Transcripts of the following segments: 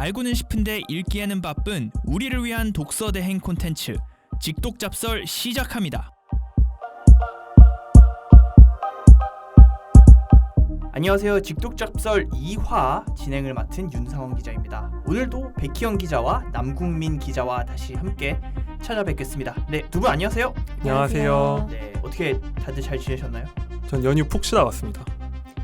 알고는 싶은데 읽기에는 바쁜 우리를 위한 독서 대행 콘텐츠 직독잡설 시작합니다. 안녕하세요. 직독잡설 2화 진행을 맡은 윤상원 기자입니다. 오늘도 백희영 기자와 남궁민 기자와 다시 함께 찾아뵙겠습니다. 네, 두 분 안녕하세요. 안녕하세요. 네, 어떻게 다들 잘 지내셨나요? 전 연휴 푹 쉬다 왔습니다.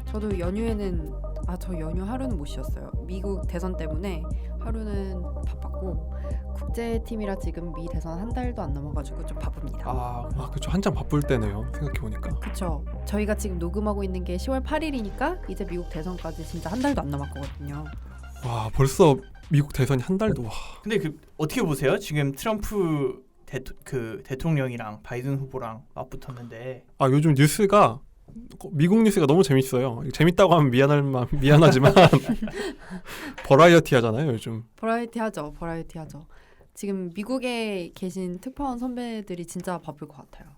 저도 연휴에는 저 연휴 하루는 못 쉬었어요. 미국 대선 때문에 하루는 바빴고 국제팀이라 지금 미 대선 한 달도 안 남아가지고 좀 바쁩니다. 그렇죠. 한창 바쁠 때네요. 생각해보니까. 그렇죠. 저희가 지금 녹음하고 있는 게 10월 8일이니까 이제 미국 대선까지 진짜 한 달도 안 남았거든요. 와, 벌써 미국 대선이 한 달도. 근데 어떻게 보세요? 지금 트럼프 대통령이랑 바이든 후보랑 맞붙었는데 요즘 뉴스가 미국 뉴스가 너무 재밌어요. 재밌다고 하면 미안하지만 버라이어티 하잖아요, 요즘. 버라이어티 하죠. 지금 미국에 계신 특파원 선배들이 진짜 바쁠 것 같아요.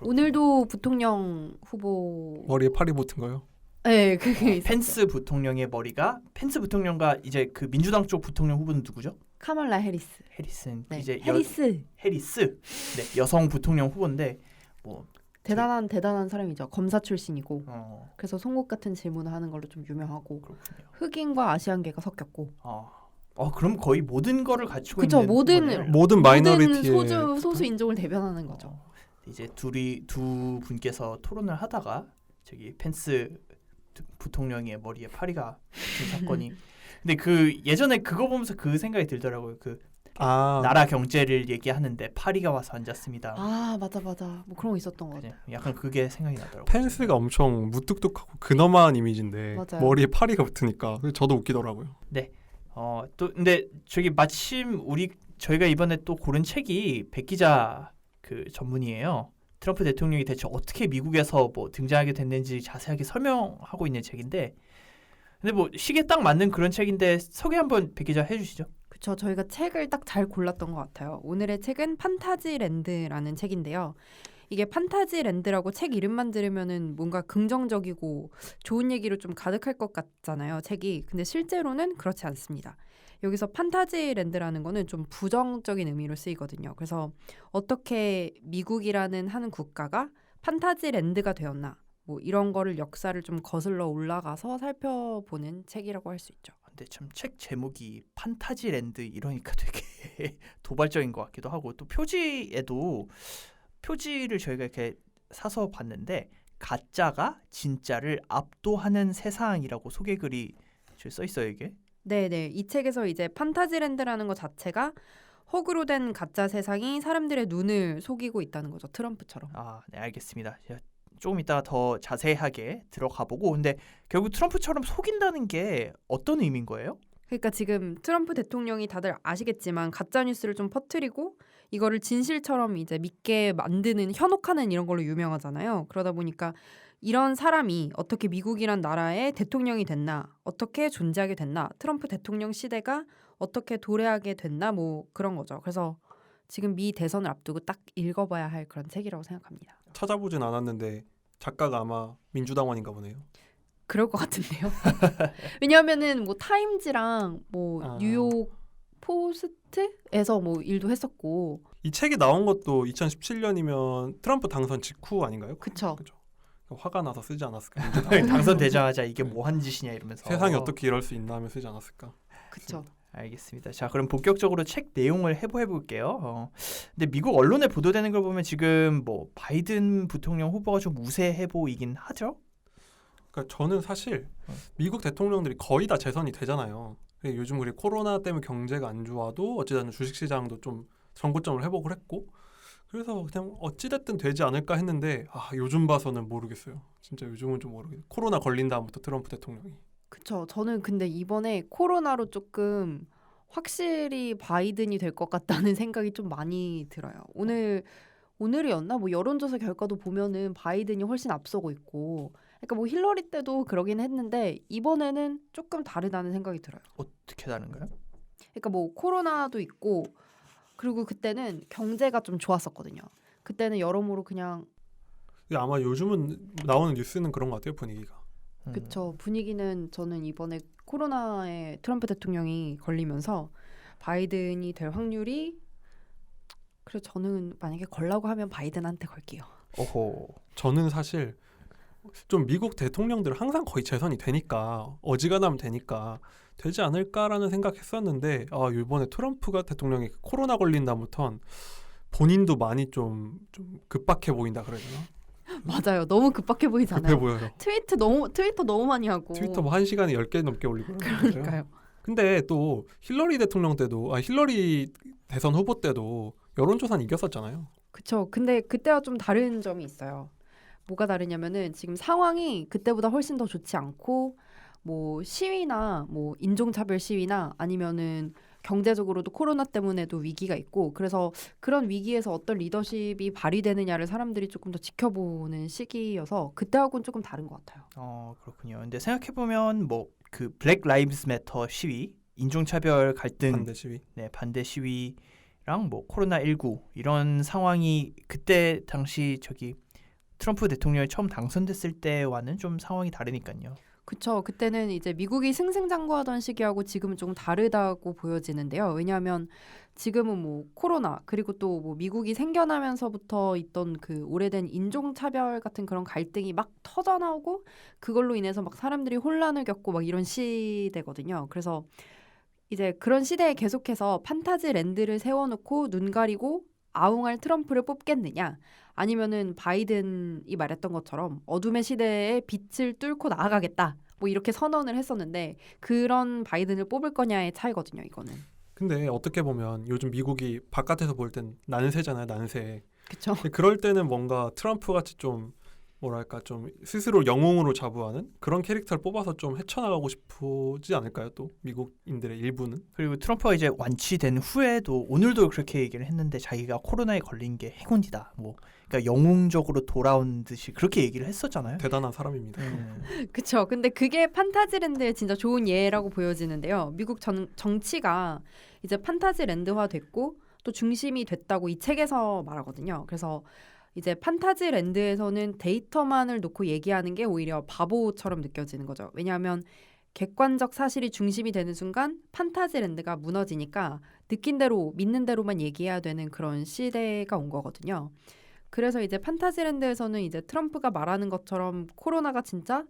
오늘도 부통령 후보 머리에 팔이 붙은 거요? 네, 그게 펜스 부통령의 머리가 펜스 부통령과 이제 그 민주당 쪽 부통령 후보는 누구죠? 카말라 해리스. 해리슨. 네, 이제 해리스. 네, 여성 부통령 후보인데 뭐 대단한 사람이죠. 검사 출신이고. 그래서 송곳 같은 질문을 하는 걸로 좀 유명하고. 그렇군요. 흑인과 아시안계가 섞였고. 그럼 거의 모든 거를 갖추고 그쵸, 있는 거네요. 모든 마이너리티의 소수 인종을 대변하는 거죠. 이제 두 분께서 토론을 하다가 저기 펜스 부통령의 머리에 파리가 붙은 사건이. 근데 예전에 그거 보면서 그 생각이 들더라고요. 나라 경제를 얘기하는데 파리가 와서 앉았습니다. 맞아. 뭐 그런 거 있었던 것 같아요. 약간 그게 생각이 나더라고요. 펜스가 엄청 무뚝뚝하고 근엄한 이미지인데 맞아요. 머리에 파리가 붙으니까 저도 웃기더라고요. 네. 또 근데 저기 마침 저희가 이번에 또 고른 책이 백 기자 전문이에요. 트럼프 대통령이 대체 어떻게 미국에서 뭐 등장하게 됐는지 자세하게 설명하고 있는 책인데, 근데 뭐 시기에 딱 맞는 그런 책인데 소개 한번 백 기자 해주시죠. 그렇죠. 저희가 책을 딱 잘 골랐던 것 같아요. 오늘의 책은 판타지랜드라는 책인데요. 이게 판타지랜드라고 책 이름만 들으면은 뭔가 긍정적이고 좋은 얘기로 좀 가득할 것 같잖아요, 책이. 근데 실제로는 그렇지 않습니다. 여기서 판타지랜드라는 거는 좀 부정적인 의미로 쓰이거든요. 그래서 어떻게 미국이라는 한 국가가 판타지랜드가 되었나, 뭐 이런 거를 역사를 좀 거슬러 올라가서 살펴보는 책이라고 할 수 있죠. 근데 참 책 제목이 판타지랜드 이러니까 되게 도발적인 것 같기도 하고, 또 표지를 저희가 이렇게 사서 봤는데 가짜가 진짜를 압도하는 세상이라고 소개글이 써 있어요, 이게. 네네. 이 책에서 이제 판타지랜드라는 것 자체가 허구로 된 가짜 세상이 사람들의 눈을 속이고 있다는 거죠. 트럼프처럼. 네, 알겠습니다. 조금 이따가 더 자세하게 들어가 보고, 근데 결국 트럼프처럼 속인다는 게 어떤 의미인 거예요? 그러니까 지금 트럼프 대통령이 다들 아시겠지만 가짜 뉴스를 좀 퍼뜨리고 이거를 진실처럼 이제 믿게 만드는, 현혹하는 이런 걸로 유명하잖아요. 그러다 보니까 이런 사람이 어떻게 미국이란 나라의 대통령이 됐나, 어떻게 존재하게 됐나, 트럼프 대통령 시대가 어떻게 도래하게 됐나, 뭐 그런 거죠. 그래서 지금 미 대선을 앞두고 딱 읽어봐야 할 그런 책이라고 생각합니다. 찾아보진 않았는데 작가가 아마 민주당원인가 보네요. 그럴 것 같은데요. 왜냐하면은 뭐 타임즈랑 뭐 뉴욕 포스트에서 뭐 일도 했었고. 이 책이 나온 것도 2017년이면 트럼프 당선 직후 아닌가요? 그쵸. 화가 나서 쓰지 않았을까? 당선되자마자 이게 뭐 한 짓이냐 이러면서 세상이 어떻게 이럴 수 있나 하며 쓰지 않았을까? 그쵸. 알겠습니다. 자, 그럼 본격적으로 책 내용을 해볼게요. 근데 미국 언론에 보도되는 걸 보면 지금 뭐 바이든 부통령 후보가 좀 우세해 보이긴 하죠. 그러니까 저는 사실 미국 대통령들이 거의 다 재선이 되잖아요. 요즘 그리고 코로나 때문에 경제가 안 좋아도 어찌됐든 주식시장도 좀 전고점을 회복을 했고, 그래서 그냥 어찌됐든 되지 않을까 했는데 요즘 봐서는 모르겠어요. 진짜 요즘은 좀 모르겠어요. 코로나 걸린 다음부터 트럼프 대통령이. 그쵸. 저는 근데 이번에 코로나로 조금 확실히 바이든이 될 것 같다는 생각이 좀 많이 들어요. 오늘이었나? 뭐 여론조사 결과도 보면은 바이든이 훨씬 앞서고 있고, 그러니까 뭐 힐러리 때도 그러긴 했는데 이번에는 조금 다르다는 생각이 들어요. 어떻게 다른가요? 그러니까 뭐 코로나도 있고, 그리고 그때는 경제가 좀 좋았었거든요. 그때는 여러모로 그냥 아마 요즘은 나오는 뉴스는 그런 것 같아요, 분위기가. 그쵸. 분위기는 저는 이번에 코로나에 트럼프 대통령이 걸리면서 바이든이 될 확률이 그래서 저는 만약에 걸라고 하면 바이든한테 걸게요. 오호. 저는 사실 좀 미국 대통령들은 항상 거의 재선이 되니까 어지간하면 되니까 되지 않을까라는 생각했었는데 이번에 트럼프가 대통령이 코로나 걸린 다음부턴 본인도 많이 좀 급박해 보인다 그래야 되나? 맞아요. 너무 급박해 보이잖아요. 급해 보여요. 트위터 너무 많이 하고. 트위터 뭐 1시간에 10개 넘게 올리고 그러니까요. 근데 또 힐러리 대통령 때도 힐러리 대선 후보 때도 여론조사는 이겼었잖아요. 그쵸. 근데 그때와 좀 다른 점이 있어요. 뭐가 다르냐면은 지금 상황이 그때보다 훨씬 더 좋지 않고 뭐 시위나 뭐 인종차별 시위나 아니면은 경제적으로도 코로나 때문에도 위기가 있고 그래서 그런 위기에서 어떤 리더십이 발휘되느냐를 사람들이 조금 더 지켜보는 시기여서 그때하고는 조금 다른 것 같아요. 그렇군요. 근데 생각해 보면 뭐 그 블랙 라이브스 매터 시위, 인종차별 갈등, 반대 시위. 네, 반대 시위랑 뭐 코로나 19 이런 상황이 그때 당시 트럼프 대통령이 처음 당선됐을 때와는 좀 상황이 다르니까요. 그쵸. 그때는 이제 미국이 승승장구하던 시기하고 지금은 조금 다르다고 보여지는데요. 왜냐하면 지금은 뭐 코로나 그리고 또 뭐 미국이 생겨나면서부터 있던 그 오래된 인종차별 같은 그런 갈등이 막 터져나오고 그걸로 인해서 막 사람들이 혼란을 겪고 막 이런 시대거든요. 그래서 이제 그런 시대에 계속해서 판타지 랜드를 세워놓고 눈 가리고 아웅할 트럼프를 뽑겠느냐 아니면은 바이든이 말했던 것처럼 어둠의 시대에 빛을 뚫고 나아가겠다 뭐 이렇게 선언을 했었는데 그런 바이든을 뽑을 거냐의 차이거든요 이거는. 근데 어떻게 보면 요즘 미국이 바깥에서 볼 땐 난세잖아요, 난세. 그렇죠. 근데 그럴 때는 뭔가 트럼프 같이 좀 뭐랄까 좀 스스로 영웅으로 자부하는 그런 캐릭터를 뽑아서 좀 헤쳐나가고 싶지 않을까요? 또 미국인들의 일부는. 그리고 트럼프가 이제 완치된 후에도 오늘도 그렇게 얘기를 했는데 자기가 코로나에 걸린 게 행운이다. 뭐 그러니까 영웅적으로 돌아온 듯이 그렇게 얘기를 했었잖아요. 대단한 사람입니다. 그렇죠. 근데 그게 판타지랜드의 진짜 좋은 예라고 보여지는데요. 미국 정치가 이제 판타지랜드화 됐고 또 중심이 됐다고 이 책에서 말하거든요. 그래서 이제 판타지랜드에서는 데이터만을 놓고 얘기하는 게 오히려 바보처럼 느껴지는 거죠. 왜냐하면 객관적 사실이 중심이 되는 순간 판타지랜드가 무너지니까 느낀 대로 믿는 대로만 얘기해야 되는 그런 시대가 온 거거든요. 그래서 이제 판타지랜드에서는 이제 트럼프가 말하는 것처럼 코로나가 진짜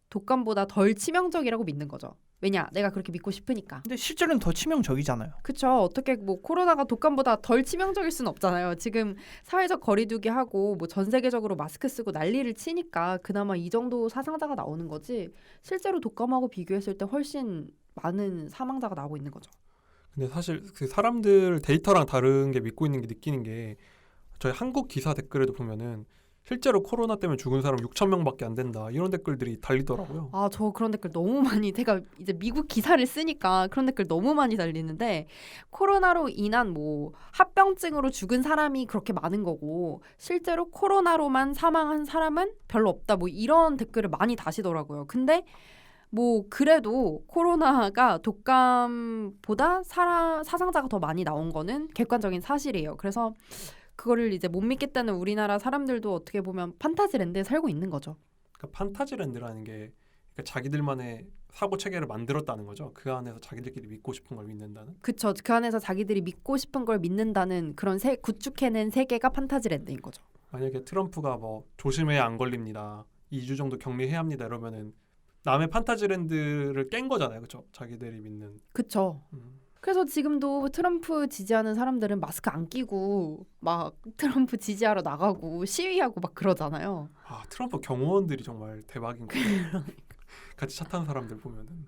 독감보다 덜 치명적이라고 믿는 거죠. 왜냐? 내가 그렇게 믿고 싶으니까. 근데 실제로는 더 치명적이잖아요. 그렇죠. 어떻게 뭐 코로나가 독감보다 덜 치명적일 수는 없잖아요. 지금 사회적 거리두기 하고 뭐 전 세계적으로 마스크 쓰고 난리를 치니까 그나마 이 정도 사상자가 나오는 거지. 실제로 독감하고 비교했을 때 훨씬 많은 사망자가 나오고 있는 거죠. 근데 사실 그 사람들 데이터랑 다른 게 믿고 있는 게 느끼는 게 저희 한국 기사 댓글에도 보면은 실제로 코로나 때문에 죽은 사람 6,000명밖에 안 된다 이런 댓글들이 달리더라고요. 아, 저 그런 댓글 너무 많이 제가 이제 미국 기사를 쓰니까 그런 댓글 너무 많이 달리는데 코로나로 인한 뭐 합병증으로 죽은 사람이 그렇게 많은 거고 실제로 코로나로만 사망한 사람은 별로 없다 뭐 이런 댓글을 많이 다시더라고요. 근데 뭐 그래도 코로나가 독감보다 사상자가 더 많이 나온 거는 객관적인 사실이에요. 그래서 그거를 이제 못 믿겠다는 우리나라 사람들도 어떻게 보면 판타지랜드에 살고 있는 거죠. 그러니까 판타지랜드라는 게 그러니까 자기들만의 사고 체계를 만들었다는 거죠. 그 안에서 자기들끼리 믿고 싶은 걸 믿는다는. 그쵸. 그 안에서 자기들이 믿고 싶은 걸 믿는다는 그런 구축해낸 세계가 판타지랜드인 거죠. 만약에 트럼프가 뭐 조심해야 안 걸립니다. 2주 정도 격리해야 합니다. 이러면은 남의 판타지랜드를 깬 거잖아요. 그렇죠? 자기들이 믿는. 그쵸. 그래서 지금도 트럼프 지지하는 사람들은 마스크 안 끼고 막 트럼프 지지하러 나가고 시위하고 막 그러잖아요. 아 트럼프 경호원들이 정말 대박인 거예요. 같이 차 타는 사람들 보면은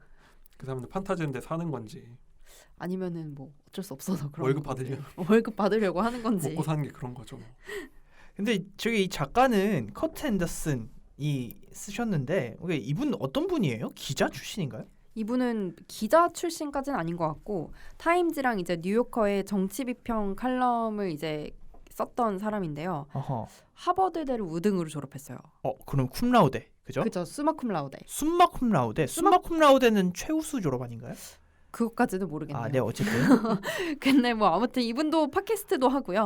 그 사람들 판타지랜드에 사는 건지 아니면은 뭐 어쩔 수 없어서 그런 월급 건지. 받으려고 월급 받으려고 하는 건지. 먹고 사는 게 그런 거죠. 뭐. 근데 이 작가는 커트 앤더슨이 쓰셨는데 이분 어떤 분이에요? 기자 출신인가요? 이분은 기자 출신까지는 아닌 것 같고 타임즈랑 이제 뉴요커의 정치 비평 칼럼을 이제 썼던 사람인데요. 어허. 하버드대를 우등으로 졸업했어요. 그럼 쿰라우데 그죠? 그죠. 수마 쿰라우데. 숨마 쿰라우데. 숨마 쿰라우데는 최우수 졸업 아닌가요? 그것까지는 모르겠네요. 아, 네 어쨌든. 근데 뭐 아무튼 이분도 팟캐스트도 하고요.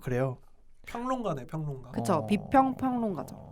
그래요. 평론가네 평론가. 그쵸. 비평 평론가죠.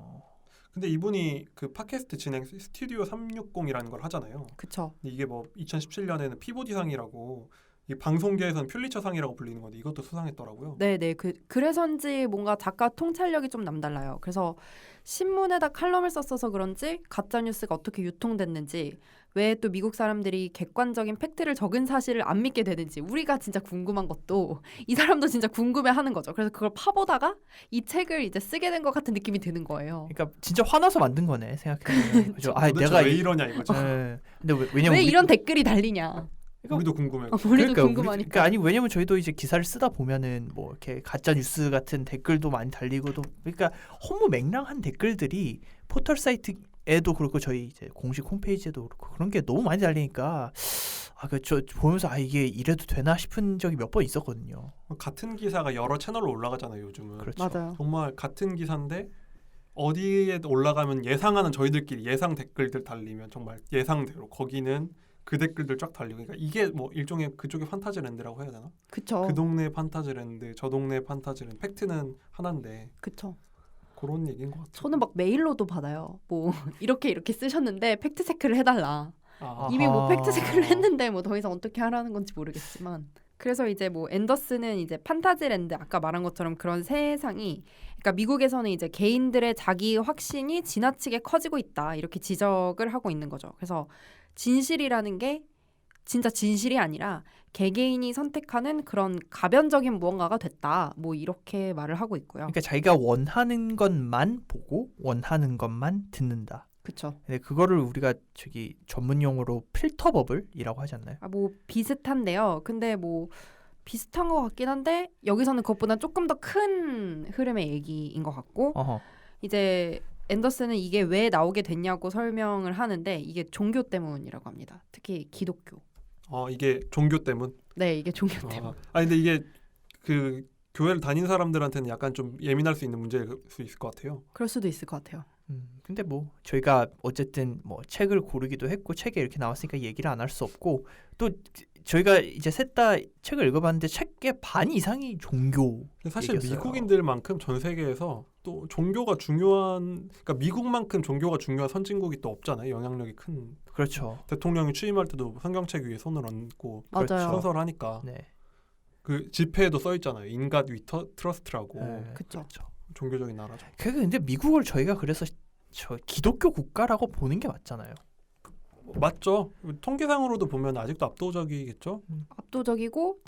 근데 이분이 그 팟캐스트 진행 스튜디오 360이라는 걸 하잖아요. 그쵸. 근데 이게 뭐 2017년에는 피보디상이라고 이 방송계에서는 퓰리처상이라고 불리는 건데 이것도 수상했더라고요. 네네. 그래서인지 뭔가 작가 통찰력이 좀 남달라요. 그래서 신문에다 칼럼을 썼어서 그런지 가짜 뉴스가 어떻게 유통됐는지, 왜 또 미국 사람들이 객관적인 팩트를 적은 사실을 안 믿게 되는지 우리가 진짜 궁금한 것도 이 사람도 진짜 궁금해하는 거죠. 그래서 그걸 파보다가 이 책을 이제 쓰게 된 것 같은 느낌이 드는 거예요. 그러니까 진짜 화나서 만든 거네 생각해보면. 그죠? 아 도대체 내가 왜 이러냐 이거죠. 근데 왜냐면 왜 이런 댓글이 달리냐. 우리도 궁금해요. 우리도 그러니까 궁금하니까. 그러니까 아니 왜냐면 저희도 이제 기사를 쓰다 보면은 뭐 이렇게 가짜 뉴스 같은 댓글도 많이 달리고도, 그러니까 허무맹랑한 댓글들이 포털 사이트에도 그렇고 저희 이제 공식 홈페이지에도 그렇고 그런 게 너무 많이 달리니까 저 보면서 이게 이래도 되나 싶은 적이 몇 번 있었거든요. 같은 기사가 여러 채널로 올라가잖아요 요즘은. 그렇죠. 맞아요. 정말 같은 기사인데 어디에 올라가면 예상하는 저희들끼리 예상 댓글들 달리면 정말 예상대로 거기는 그 댓글들 쫙 달리고, 그러니까 이게 뭐 일종의 그쪽의 판타지랜드라고 해야 되나? 그쵸. 그 동네 판타지랜드, 저 동네 판타지랜드, 팩트는 하나인데 그쵸. 그런 얘기인 것 같아요. 저는 막 메일로도 받아요. 뭐 이렇게 쓰셨는데 팩트 체크를 해달라. 아, 이미 뭐 아하. 팩트 체크를 했는데 뭐 더 이상 어떻게 하라는 건지 모르겠지만, 그래서 이제 뭐 앤더슨은 이제 판타지랜드, 아까 말한 것처럼 그런 세상이, 그러니까 미국에서는 이제 개인들의 자기 확신이 지나치게 커지고 있다 이렇게 지적을 하고 있는 거죠. 그래서 진실이라는 게 진짜 진실이 아니라 개개인이 선택하는 그런 가변적인 무언가가 됐다, 뭐 이렇게 말을 하고 있고요. 그러니까 자기가 원하는 것만 보고 원하는 것만 듣는다. 그렇죠. 근데 그거를 우리가 저기 전문 용어로 필터 버블이라고 하지 않나요? 뭐 비슷한데요. 근데 뭐 비슷한 것 같긴 한데 여기서는 그것보다 조금 더 큰 흐름의 얘기인 것 같고, 어허. 이제 앤더슨은 이게 왜 나오게 됐냐고 설명을 하는데 이게 종교 때문이라고 합니다. 특히 기독교. 이게 종교 때문. 네, 이게 종교 때문. 근데 이게 그 교회를 다닌 사람들한테는 약간 좀 예민할 수 있는 문제일 수 있을 것 같아요. 그럴 수도 있을 것 같아요. 근데 뭐 저희가 어쨌든 뭐 책을 고르기도 했고 책에 이렇게 나왔으니까 얘기를 안 할 수 없고, 또 저희가 이제 셋 다 책을 읽어봤는데 책의 반 이상이 종교. 사실 얘기였어요. 미국인들만큼 전 세계에서 또 종교가 중요한, 그러니까 미국만큼 종교가 중요한 선진국이 또 없잖아요. 영향력이 큰. 그렇죠. 대통령이 취임할 때도 성경책 위에 손을 얹고 맞아요. 선서를 하니까 네. 그 지폐에도 써 있잖아요. 인갓 위 트러스트라고. 네. 그쵸. 종교적인 나라죠. 근데 미국을 저희가 그래서 저 기독교 국가라고 보는 게 맞잖아요. 맞죠. 통계상으로도 보면 아직도 압도적이겠죠. 압도적이고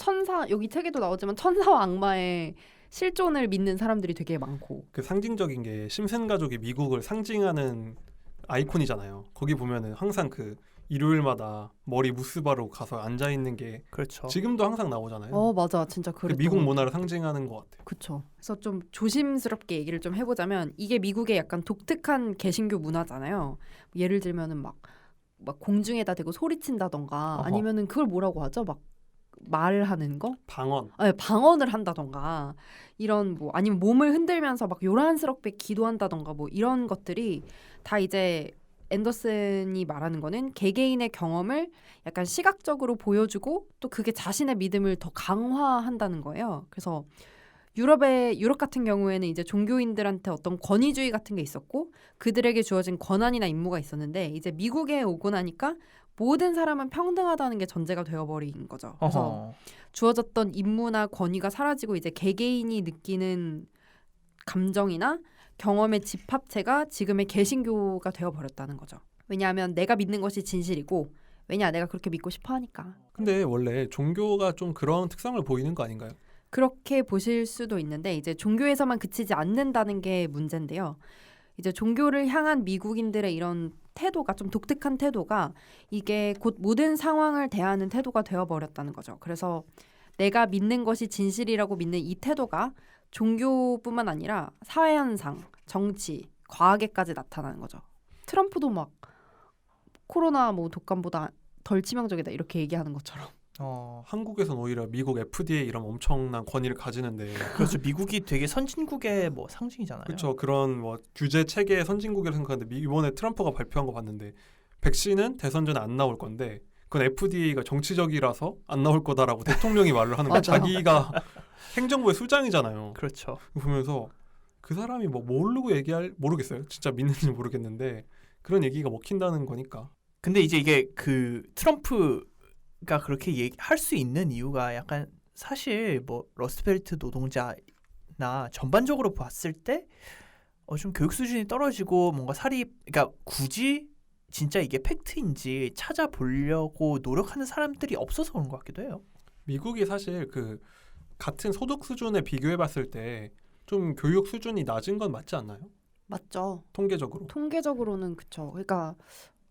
여기 책에도 나오지만 천사와 악마의 실존을 믿는 사람들이 되게 많고. 그 상징적인 게 심슨 가족이 미국을 상징하는 아이콘이잖아요. 거기 보면은 항상 그 일요일마다 머리 무스바로 가서 앉아 있는 게 그렇죠. 지금도 항상 나오잖아요. 맞아, 진짜 그 그랬던 미국 것 문화를 상징하는 것 같아요. 그쵸. 그래서 좀 조심스럽게 얘기를 좀 해보자면 이게 미국의 약간 독특한 개신교 문화잖아요. 예를 들면은 막 공중에다 대고 소리친다던가, 어허. 아니면은 그걸 뭐라고 하죠? 막 말하는 거? 방언. 방언을 한다던가, 이런 뭐 아니면 몸을 흔들면서 막 요란스럽게 기도한다던가, 뭐 이런 것들이 다 이제 앤더슨이 말하는 거는 개개인의 경험을 약간 시각적으로 보여주고 또 그게 자신의 믿음을 더 강화한다는 거예요. 그래서 유럽 같은 경우에는 이제 종교인들한테 어떤 권위주의 같은 게 있었고 그들에게 주어진 권한이나 임무가 있었는데, 이제 미국에 오고 나니까 모든 사람은 평등하다는 게 전제가 되어버린 거죠. 그래서 어허. 주어졌던 임무나 권위가 사라지고 이제 개개인이 느끼는 감정이나 경험의 집합체가 지금의 개신교가 되어버렸다는 거죠. 왜냐하면 내가 믿는 것이 진실이고, 왜냐 내가 그렇게 믿고 싶어 하니까. 근데 원래 종교가 좀 그런 특성을 보이는 거 아닌가요? 그렇게 보실 수도 있는데 이제 종교에서만 그치지 않는다는 게 문제인데요. 이제 종교를 향한 미국인들의 이런 태도가, 좀 독특한 태도가 이게 곧 모든 상황을 대하는 태도가 되어버렸다는 거죠. 그래서 내가 믿는 것이 진실이라고 믿는 이 태도가 종교뿐만 아니라 사회현상, 정치, 과학에까지 나타나는 거죠. 트럼프도 막 코로나 뭐 독감보다 덜 치명적이다 이렇게 얘기하는 것처럼. 한국에선 오히려 미국 FDA 이런 엄청난 권위를 가지는데 그렇죠. 미국이 되게 선진국의 뭐 상징이잖아요. 그렇죠. 그런 뭐 규제 체계의 선진국이라 생각하는데 이번에 트럼프가 발표한 거 봤는데 백신은 대선 전에 안 나올 건데 그건 FDA가 정치적이라서 안 나올 거다라고 대통령이 말을 하는 거예요. 맞아. 자기가 행정부의 수장이잖아요. 그렇죠. 보면서 그 사람이 뭐 모르고 모르겠어요. 진짜 믿는지 모르겠는데 그런 얘기가 먹힌다는 거니까. 근데 이제 이게 그 트럼프가 그렇게 얘기할 수 있는 이유가 약간 사실 뭐 러스트벨트 노동자나 전반적으로 봤을 때 좀 교육 수준이 떨어지고 뭔가 그러니까 굳이 진짜 이게 팩트인지 찾아보려고 노력하는 사람들이 없어서 그런 것 같기도 해요. 미국이 사실 그 같은 소득 수준에 비교해 봤을 때 좀 교육 수준이 낮은 건 맞지 않나요? 맞죠. 통계적으로. 통계적으로는 그쵸. 그러니까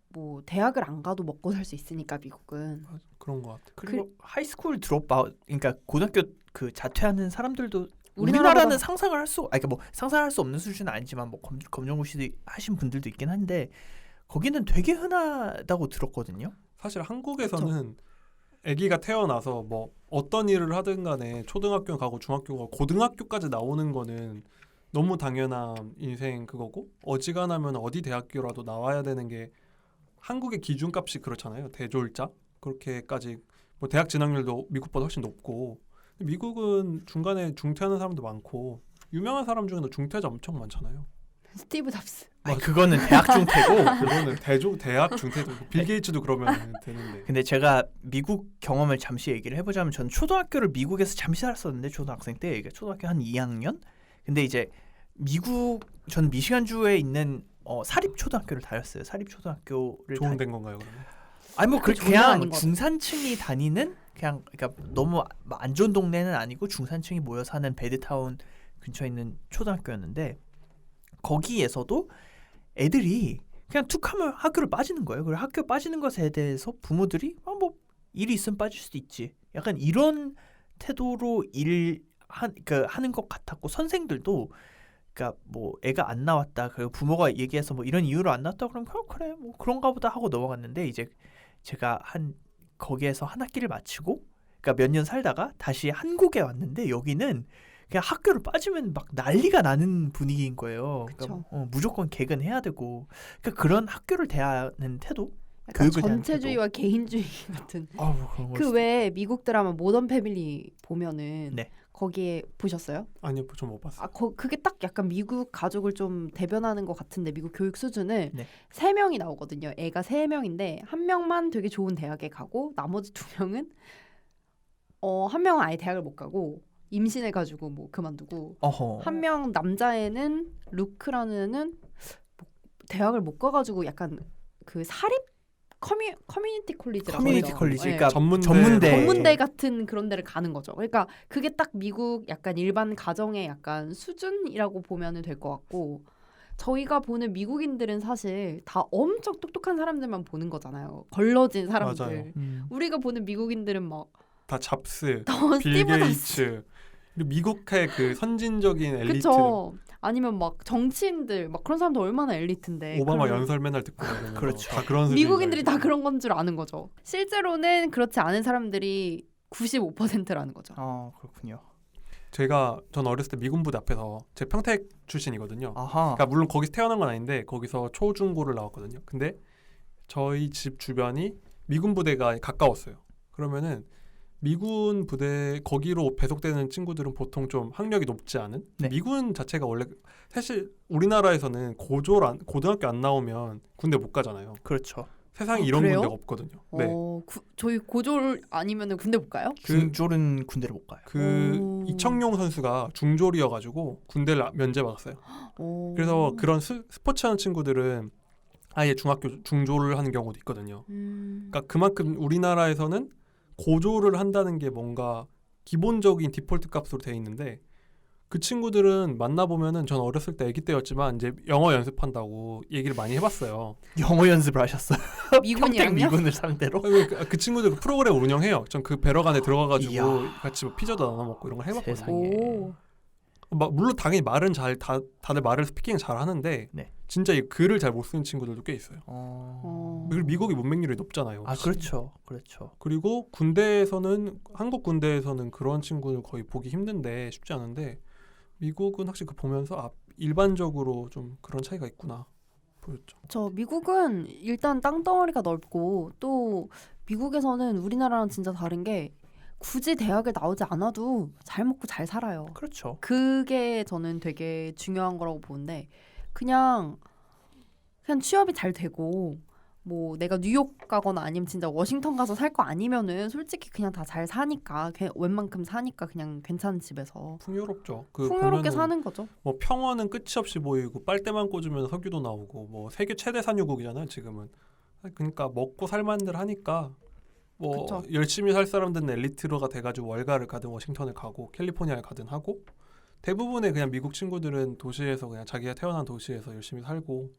뭐 대학을 안 가도 먹고 살 수 있으니까 미국은. 그런 것 같아요. 그리고 하이스쿨 드롭아웃, 그러니까 고등학교 그 자퇴하는 사람들도 우리나라보다- 우리나라는 상상을 할 수, 그러니까 뭐 상상할 수 없는 수준은 아니지만 뭐 검정고시 하신 분들도 있긴 한데 거기는 되게 흔하다고 들었거든요. 사실 한국에서는 아기가 태어나서 뭐 어떤 일을 하든 간에 초등학교 가고 중학교 가고 고등학교까지 나오는 거는 너무 당연한 인생 그거고 어지간하면 어디 대학교라도 나와야 되는 게 한국의 기준값이 그렇잖아요. 대졸자 그렇게까지 뭐 대학 진학률도 미국보다 훨씬 높고 미국은 중간에 중퇴하는 사람도 많고 유명한 사람 중에도 중퇴자 엄청 많잖아요. 스티브 잡스. 아니, 그거는 대학 중퇴고 그거는 대학 중퇴도 빌 게이츠도 그러면 되는데. 근데 제가 미국 경험을 잠시 얘기를 해보자면 저는 초등학교를 미국에서 잠시 살았었는데 초등학생 때 이게 초등학교 한 2학년 근데 이제 저는 미시간주에 있는 사립 초등학교를 다녔어요. 사립 초등학교를 좋은 데인 건가요, 그러면? 아니 뭐 그게 그냥 아닌 것 같아요. 중산층이 다니는 그냥 그러니까 너무 안 좋은 동네는 아니고 중산층이 모여 사는 베드타운 근처에 있는 초등학교였는데 거기에서도 애들이 그냥 툭하면 학교를 빠지는 거예요. 그리고 학교 빠지는 것에 대해서 부모들이 뭐 일이 있으면 빠질 수도 있지. 약간 이런 태도로 하는 것 같았고 선생들도 그러니까 뭐 애가 안 나왔다. 그리고 부모가 얘기해서 뭐 이런 이유로 안 나왔다. 그럼 그래 뭐 그런가 보다 하고 넘어갔는데 이제 제가 거기에서 한 학기를 마치고 그러니까 몇 년 살다가 다시 한국에 왔는데 여기는 그냥 학교를 빠지면 막 난리가 나는 분위기인 거예요. 그쵸. 그러니까 무조건 개근해야 되고 그러니까 그런 학교를 대하는 태도 약간 교육을 대하는 전체주의와 개인주의 같은. 그런 그 외에 미국 드라마 모던 패밀리 보면은 네. 거기에 보셨어요? 아니요, 좀 못 봤어요. 그게 딱 약간 미국 가족을 좀 대변하는 것 같은데 미국 교육 수준을 네. 3명이 나오거든요. 애가 3명인데 한 명만 되게 좋은 대학에 가고 나머지 2명은 한 명은 아예 대학을 못 가고 임신해가지고 뭐 그만두고 어허. 한 명 남자애는 루크라는 애는 대학을 못 가가지고 약간 그 사립 커뮤니티 콜리지라고 커뮤니티 하죠. 콜리지 네. 그러니까 전문대. 전문대 같은 그런 데를 가는 거죠. 그러니까 그게 딱 미국 약간 일반 가정의 약간 수준이라고 보면은 될 것 같고 저희가 보는 미국인들은 사실 다 엄청 똑똑한 사람들만 보는 거잖아요. 걸러진 사람들. 맞아요. 우리가 보는 미국인들은 막 다 잡스, 빌 스티브 잡스. 게이츠, 그리고 미국의 그 선진적인 엘리트, 그쵸. 아니면 막 정치인들 막 그런 사람도 얼마나 엘리트인데. 오바마 그런- 연설 맨날 듣고 이러면서 그렇죠. 다 그런 미국인들이 다 수준인 그런 건 줄 아는 거죠. 실제로는 그렇지 않은 사람들이 95%라는 거죠. 그렇군요. 전 어렸을 때 미군 부대 앞에서 제 평택 출신이거든요. 아하. 그러니까 물론 거기서 태어난 건 아닌데 거기서 초중고를 나왔거든요. 근데 저희 집 주변이 미군 부대가 가까웠어요. 그러면은 미군 부대 거기로 배속되는 친구들은 보통 좀 학력이 높지 않은 네. 미군 자체가 원래 사실 우리나라에서는 고등학교 안 나오면 군대 못 가잖아요. 그렇죠. 세상에 아, 이런 그래요? 군대가 없거든요. 네. 저희 고졸 아니면은 군대 못 가요? 중졸은 군대를 못 가요. 오. 이청용 선수가 중졸이어가지고 군대를 면제받았어요. 오. 그래서 그런 스포츠하는 친구들은 아예 중졸을 하는 경우도 있거든요. 그러니까 그만큼 우리나라에서는 고졸을 한다는 게 뭔가 기본적인 디폴트 값으로 돼 있는데 그 친구들은 만나보면은 전 어렸을 때 아기 때였지만 이제 영어 연습한다고 얘기를 많이 해봤어요. 영어 연습을 하셨어요. 평택 미군이랑요? 미군을 상대로. 그 친구들 그 프로그램 운영해요. 전 그 배럭 안에 들어가가지고 이야. 같이 뭐 피자도 나눠 먹고 이런 걸 해봤거든요. 세상에. 오. 물론 당연히 말은 다들 말을 스피킹 잘 하는데 네. 진짜 이 글을 잘 못 쓰는 친구들도 꽤 있어요. 그리고 미국이 문맹률이 높잖아요. 그렇죠. 그렇죠. 그리고 한국 군대에서는 그런 친구를 거의 보기 힘든데 쉽지 않은데 미국은 확실히 그 보면서 일반적으로 좀 그런 차이가 있구나 보였죠. 저 미국은 일단 땅덩어리가 넓고 또 미국에서는 우리나라랑 진짜 다른 게 굳이 대학을 나오지 않아도 잘 먹고 잘 살아요. 그렇죠. 그게 저는 되게 중요한 거라고 보는데 그냥 취업이 잘 되고 뭐 내가 뉴욕 가거나 아니면 진짜 워싱턴 가서 살 거 아니면은 솔직히 그냥 다 잘 사니까 웬만큼 사니까 그냥 괜찮은 집에서 풍요롭죠. 풍요롭게 보면은 사는 거죠. 뭐 평원은 끝이 없이 보이고 빨대만 꽂으면 석유도 나오고 뭐 세계 최대 산유국이잖아요 지금은. 그러니까 먹고 살만들 하니까 뭐 그쵸. 열심히 살 사람들은 엘리트로가 돼가지고 월가를 가든 워싱턴을 가고 캘리포니아를 가든 하고 대부분의 그냥 미국 친구들은 도시에서 그냥 자기가 태어난 도시에서 열심히 살고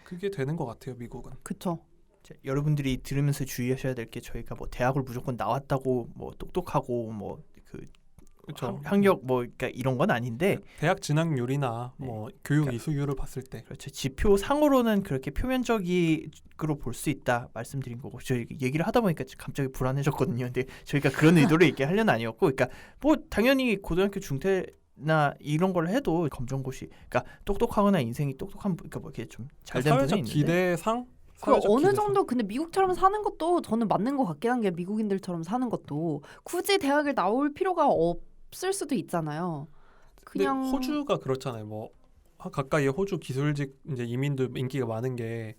그게 되는 것 같아요 미국은. 그쵸. 자, 여러분들이 들으면서 주의하셔야 될 게 저희가 뭐 대학을 무조건 나왔다고 뭐 똑똑하고 뭐 그 그렇죠. 학력 뭐 그러니까 이런 건 아닌데 대학 진학률이나 네. 뭐 교육 그러니까- 이수율을 봤을 때 그렇죠. 지표 상으로는 그렇게 표면적으로 볼 수 있다 말씀드린 거고 저희 얘기를 하다 보니까 갑자기 불안해졌거든요. 근데 저희가 그런 의도로 얘기하려는 아니었고, 그러니까 뭐 당연히 고등학교 중퇴나 이런 걸 해도 검정고시, 그러니까 똑똑하거나 인생이 똑똑한 그러니까 뭐 이렇게 좀 잘된 분이 사회적 있는데 기대상 그 사회적 어느 기대상. 정도 근데 미국처럼 사는 것도 저는 맞는 것 같긴 한 게 미국인들처럼 사는 것도 굳이 대학을 나올 필요가 없을 수도 있잖아요. 그냥 근데 호주가 그렇잖아요. 뭐 가까이에 호주 기술직 이제 이민도 인기가 많은 게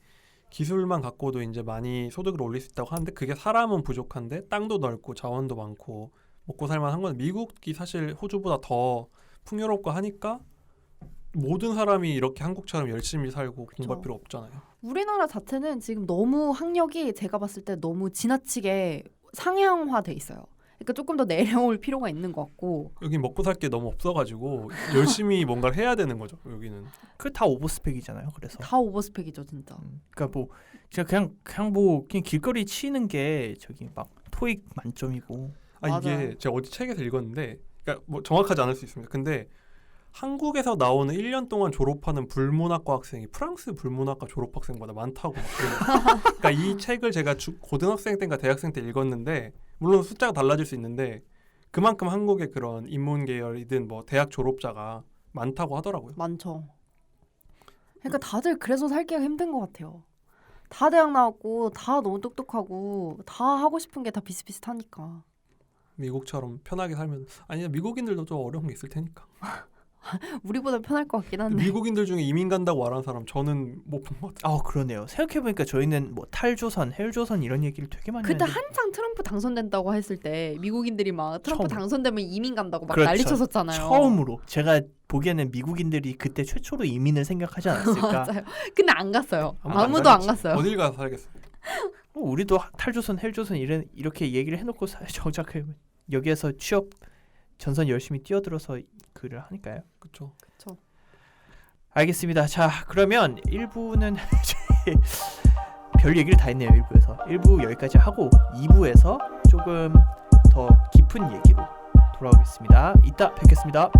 기술만 갖고도 이제 많이 소득을 올릴 수 있다고 하는데 그게 사람은 부족한데 땅도 넓고 자원도 많고 먹고 살만한 건 미국이 사실 호주보다 더 풍요롭고 하니까 모든 사람이 이렇게 한국처럼 열심히 살고 공부할 필요 없잖아요. 우리나라 자체는 지금 너무 학력이 제가 봤을 때 너무 지나치게 상향화돼 있어요. 그러니까 조금 더 내려올 필요가 있는 것 같고. 여기 먹고 살 게 너무 없어가지고 열심히 뭔가를 해야 되는 거죠. 여기는. 그 다 오버스펙이잖아요. 그래서 다 오버스펙이죠, 진짜. 그러니까 뭐 그냥 뭐 그냥 길거리 치는 게 저기 막 토익 만점이고. 아 이게 맞아요. 제가 어디 책에서 읽었는데, 그러니까 뭐 정확하지 않을 수 있습니다. 근데 한국에서 나오는 1년 동안 졸업하는 불문학과 학생이 프랑스 불문학과 졸업학생보다 많다고 막 그래요. 그러니까 이 책을 제가 고등학생 때인가 대학생 때 읽었는데 물론 숫자가 달라질 수 있는데 그만큼 한국의 그런 인문 계열이든 뭐 대학 졸업자가 많다고 하더라고요. 많죠. 그러니까 다들 그래서 살기가 힘든 것 같아요. 다 대학 나왔고 다 너무 똑똑하고 다 하고 싶은 게 다 비슷비슷하니까. 미국처럼 편하게 살면 아니 미국인들도 좀 어려운 게 있을 테니까. 우리보다 편할 것 같긴 한데. 미국인들 중에 이민 간다고 말하는 사람 저는 못 본 것 같아요. 아 그러네요. 생각해 보니까 저희는 뭐 탈조선, 헬조선 이런 얘기를 되게 많이 그때 했는데 한창 트럼프 당선된다고 했을 때 미국인들이 막 트럼프 처음. 당선되면 이민 간다고 막 그렇죠. 난리쳤었잖아요. 처음으로 제가 보기에는 미국인들이 그때 최초로 이민을 생각하지 않았을까. 맞아요. 근데 안 갔어요. 아무도 안 아무도 안 살겠지. 갔어요. 어딜 가서 살겠어. 우리도 탈조선, 헬조선 이렇게 얘기를 해놓고 정작 여기에서 취업 전선 열심히 뛰어들어서 글을 하니까요. 그렇죠. 그쵸. 알겠습니다. 자 그러면 1부는 별 얘기를 다 했네요. 1부에서 1부 여기까지 하고 2부에서 조금 더 깊은 얘기로 돌아오겠습니다. 이따 뵙겠습니다.